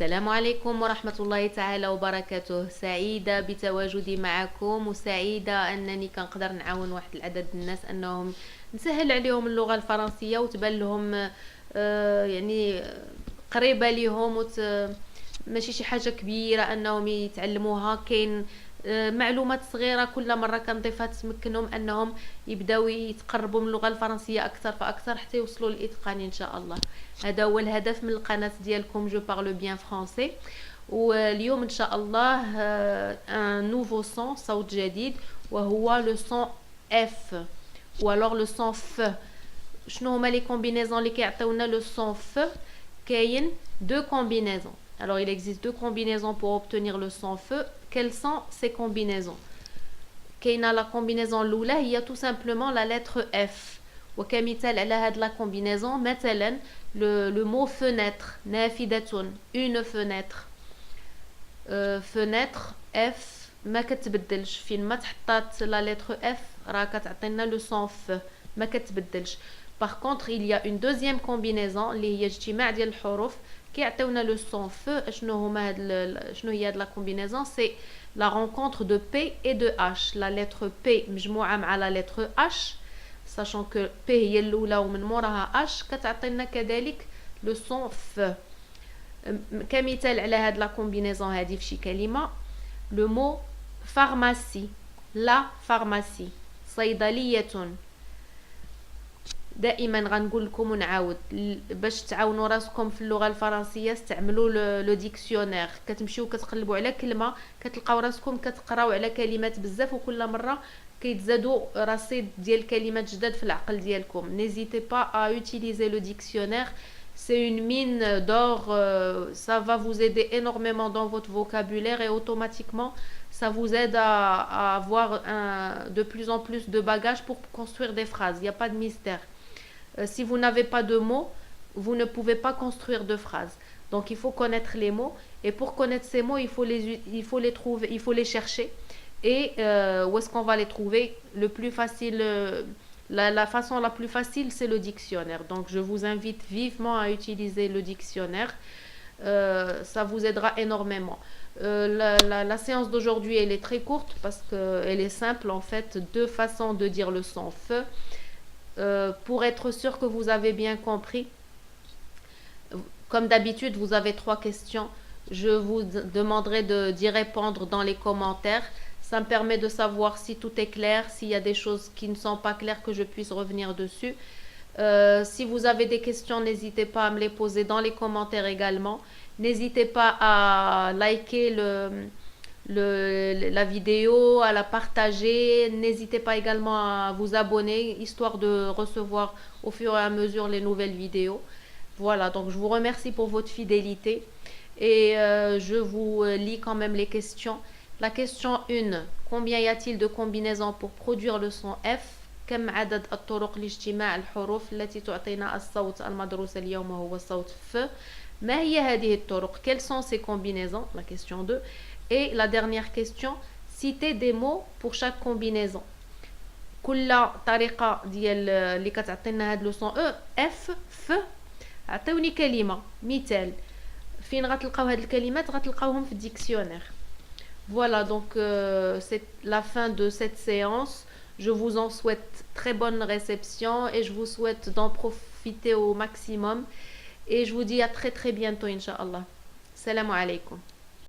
السلام عليكم ورحمة الله تعالى وبركاته. سعيدة بتواجدي معكم وسعيدة أنني كنقدر نعاون واحد العدد الناس أنهم نسهل عليهم اللغة الفرنسية وتبان لهم يعني قريبة ليهم ماشي شي حاجة كبيرة أنهم يتعلموها. كاين معلومات صغيرة كل مرة كنضيفها تمكنهم أنهم يبداو يتقربوا من اللغة الفرنسية أكثر فأكثر حتى يوصلوا للإتقان إن شاء الله. هذا هو الهدف من القناة ديالكم جو بارلو بيان فرونسي. واليوم إن شاء الله ان نوفو صوت جديد وهو لو صون اف ou alors le son f. شنو هما لي كومبينيزون اللي كيعطيونا لو صون ف؟ كاين deux combinaisons. Alors il existe deux combinaisons pour obtenir le son f. Quelles sont ces combinaisons? كاينه la combinaison الاولى هي tout simplement la lettre f. وكمثال على هاد la combinaison مثلا le mot fenêtre نافذة une fenêtre. fenêtre f ما كتبدلش فين ما تحطات la lettre f راه كتعطينا le son f ما كتبدلش. Par contre il y a une deuxième combinaison اللي هي اجتماع ديال الحروف كيعطيونا لو سون ف. شنو هما شنو هي هاد لا كومبينيزون؟ سي لا رونكونتر دو بي اي دو اش. لا لتر بي مجموعه مع لا لتر اش ساشون كو بي هي الاولى ومن موراها اش كتعطينا كذلك لو سون ف. كمثال على هاد لا كومبينيزون هادي في شي كلمه لو مو فارماسي. لا فارماسي صيدليه. دائما غنقول لكم ونعاود باش تعاونوا راسكم في اللغه الفرنسيه استعملوا لو ديكسيونير. كتمشيو كتقلبوا على كلمه كتلقاو راسكم كتقراو على كلمات بزاف وكل مره كيتزادوا رصيد ديال كلمات جداد في العقل ديالكم. نيزيتي با ا utiliser le dictionnaire, c'est une mine d'or. Ça va vous aider énormément dans votre vocabulaire et automatiquement ça vous aide à avoir de plus en plus de bagages pour construire des phrases. Il n'y a pas de mystère. Si vous n'avez pas de mots, vous ne pouvez pas construire de phrases. Donc il faut connaître les mots et pour connaître ces mots, il faut les trouver, il faut les chercher. Et où est-ce qu'on va les trouver? Le plus facile, la façon la plus facile, c'est le dictionnaire. Donc je vous invite vivement à utiliser le dictionnaire. Ça vous aidera énormément. La séance d'aujourd'hui, elle est très courte parce qu'elle est simple en fait. Deux façons de dire le son feu. Pour être sûr que vous avez bien compris, comme d'habitude, vous avez 3 questions. Je vous demanderai d'y répondre dans les commentaires. Ça me permet de savoir si tout est clair, s'il y a des choses qui ne sont pas claires, que je puisse revenir dessus. Si vous avez des questions, n'hésitez pas à me les poser dans les commentaires également. N'hésitez pas à liker la vidéo, à la partager. N'hésitez pas également à vous abonner, histoire de recevoir au fur et à mesure les nouvelles vidéos. Voilà, donc je vous remercie pour votre fidélité. Et je vous lis quand même les questions. La question 1. Combien y a-t-il de combinaisons pour produire le son F? كم عدد الطرق لاجتماع الحروف التي تعطينا الصوت المدروس اليوم وهو صوت ف؟ ما هي هذه الطرق? Quelles sont ces combinaisons? La question 2. Et la dernière question, citez des mots pour chaque combinaison. كل طريقة ديال اللي كتعطينا هاد لو سون او اف ف عطيوني كلمة مثال. فين غتلقاو هاد الكلمات؟ غتلقاوهم في الديكسيونير. Voilà, donc c'est la fin de cette séance. Je vous en souhaite très bonne réception et je vous souhaite d'en profiter au maximum. Et je vous dis à très très bientôt, Inch'Allah. Salam alaikum.